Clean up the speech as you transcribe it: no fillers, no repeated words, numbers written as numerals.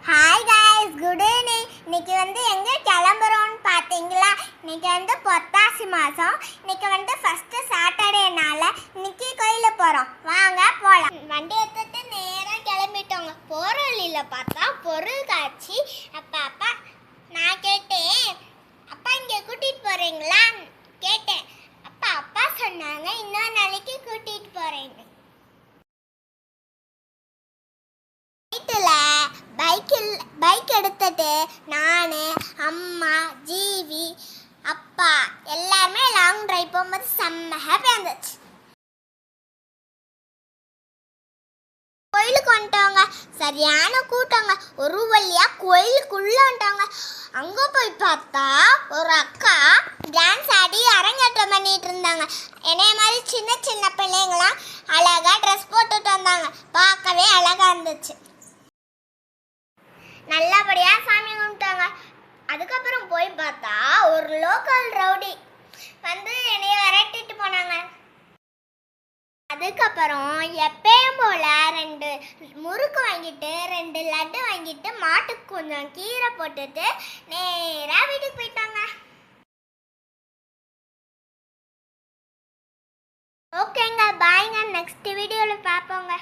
Hi guys, good evening. இன்னைக்கு எங்கே கிளம்புறோன்னு பார்த்தீங்களா? இன்னைக்கு பொத்தாசி மாதம். இன்னைக்கு ஃபஸ்ட்டு சாட்டர்டேனால இன்னைக்கு கோயிலுக்கு போகிறோம். வாங்க போகலாம். வண்டி எடுத்துட்டு நேராக கிளம்பிட்டோங்க. போகிற வழியில் பார்த்தா பொருள் காட்சி. அப்பா நான் கேட்டேன், அப்பா இங்கே கூட்டிகிட்டு போகிறீங்களா கேட்டேன். அப்பா சொன்னாங்க இன்னொரு நாளைக்கு கூட்டிகிட்டு போகிறேன்னு. பைக் எடுத்துட்டு நான், அம்மா, ஜீவி, அப்பா எல்லாருமே லாங் டிரைவ் போகும்போது செம்ம ஹாப்பியாக இருந்துச்சு. கோயிலுக்கு வந்துட்டோங்க. சரியான கூட்டங்க. ஒரு வழியா கோயிலுக்குள்ள வந்துட்டாங்க. அங்கே போய் பார்த்தா ஒரு அக்கா டான்ஸ் ஆடி அரங்கேற்றம் பண்ணிட்டு இருந்தாங்க. என்னைய மாதிரி சின்ன சின்ன பிள்ளைங்களாம் அழகா ட்ரெஸ் போட்டுட்டு வந்தாங்க. பார்க்கவே அழகா இருந்துச்சு. நல்லபடியாக சாமி கும்பிட்டாங்க. அதுக்கப்புறம் போய் பார்த்தா ஒரு லோக்கல் ரவுடி என்னைய விரட்டிட்டு போனாங்க. அதுக்கப்புறம் எப்பயும் போல 2 முறுக்கு வாங்கிட்டு 2 லட்டு வாங்கிட்டு மாட்டுக்கு கொஞ்சம் கீரை போட்டுட்டு நேராக வீட்டுக்கு போயிட்டாங்க. ஓகேங்க, பாய்ங்க. நெக்ஸ்ட் வீடியோவில் பார்ப்போங்க.